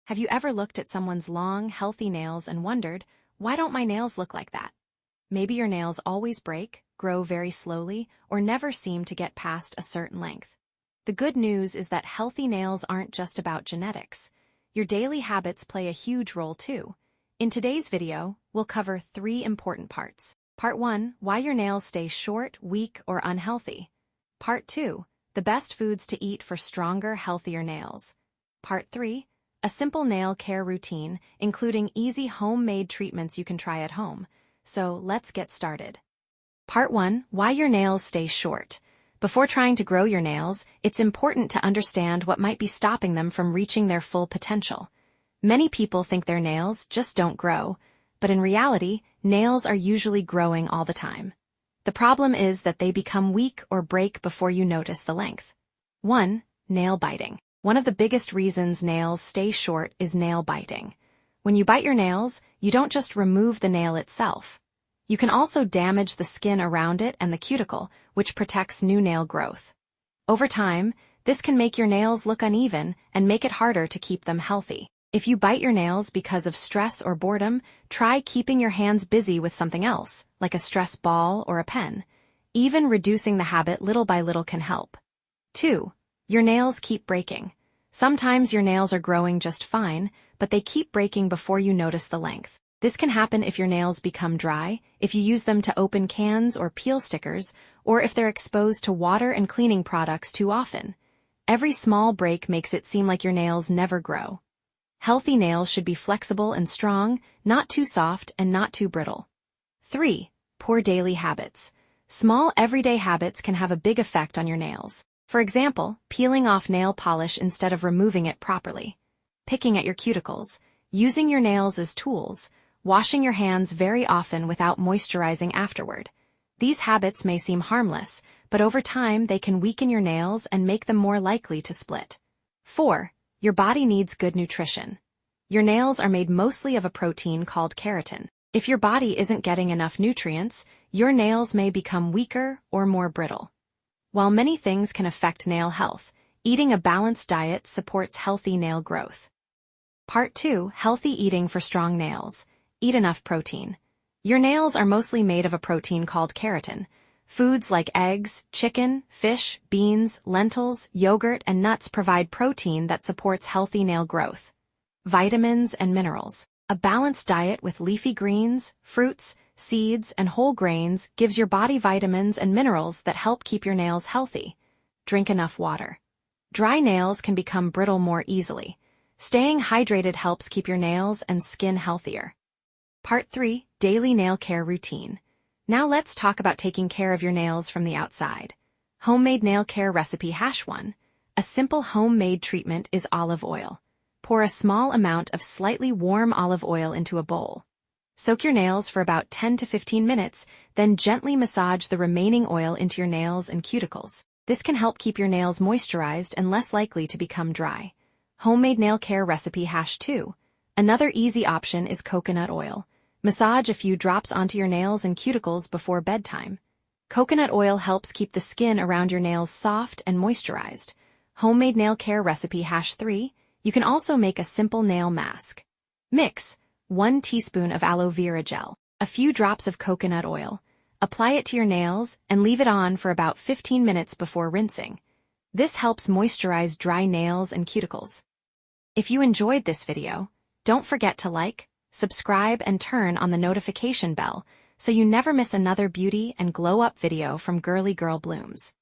Have you ever looked at someone's long, healthy nails and wondered, why don't my nails look like that? Maybe your nails always break, grow very slowly, or never seem to get past a certain length. The good news is that healthy nails aren't just about genetics. Your daily habits play a huge role too. In today's video, we'll cover 3 important parts. Part 1, why your nails stay short, weak, or unhealthy. Part 2, the best foods to eat for stronger, healthier nails. Part 3, a simple nail care routine, including easy homemade treatments you can try at home. So let's get started. Part 1, why your nails stay short. Before trying to grow your nails, it's important to understand what might be stopping them from reaching their full potential. Many people think their nails just don't grow, but in reality, nails are usually growing all the time. The problem is that they become weak or break before you notice the length. 1. Nail biting. One of the biggest reasons nails stay short is nail biting. When you bite your nails, you don't just remove the nail itself. You can also damage the skin around it and the cuticle, which protects new nail growth. Over time, this can make your nails look uneven and make it harder to keep them healthy. If you bite your nails because of stress or boredom, try keeping your hands busy with something else, like a stress ball or a pen. Even reducing the habit little by little can help. 2. Your nails keep breaking. Sometimes your nails are growing just fine, but they keep breaking before you notice the length. This can happen if your nails become dry, if you use them to open cans or peel stickers, or if they're exposed to water and cleaning products too often. Every small break makes it seem like your nails never grow. Healthy nails should be flexible and strong, not too soft and not too brittle. 3. Poor daily habits. Small everyday habits can have a big effect on your nails. For example, peeling off nail polish instead of removing it properly, picking at your cuticles, using your nails as tools, washing your hands very often without moisturizing afterward. These habits may seem harmless, but over time they can weaken your nails and make them more likely to split. 4. Your body needs good nutrition. Your nails are made mostly of a protein called keratin. If your body isn't getting enough nutrients, your nails may become weaker or more brittle. While many things can affect nail health, eating a balanced diet supports healthy nail growth. Part 2, healthy eating for strong nails. Eat enough protein. Your nails are mostly made of a protein called keratin. Foods like eggs, chicken, fish, beans, lentils, yogurt, and nuts provide protein that supports healthy nail growth. Vitamins and minerals. A balanced diet with leafy greens, fruits, seeds, and whole grains gives your body vitamins and minerals that help keep your nails healthy. Drink enough water. Dry nails can become brittle more easily. Staying hydrated helps keep your nails and skin healthier. Part 3, daily nail care routine. Now let's talk about taking care of your nails from the outside. Homemade nail care recipe #1. A simple homemade treatment is olive oil. Pour a small amount of slightly warm olive oil into a bowl. Soak your nails for about 10 to 15 minutes, then gently massage the remaining oil into your nails and cuticles. This can help keep your nails moisturized and less likely to become dry. Homemade nail care recipe #2. Another easy option is coconut oil. Massage a few drops onto your nails and cuticles before bedtime. Coconut oil helps keep the skin around your nails soft and moisturized. Homemade nail care recipe #3. You can also make a simple nail mask. Mix 1 teaspoon of aloe vera gel, a few drops of coconut oil. Apply it to your nails and leave it on for about 15 minutes before rinsing. This helps moisturize dry nails and cuticles. If you enjoyed this video, don't forget to like, subscribe, and turn on the notification bell so you never miss another beauty and glow-up video from Girly Girl Blooms.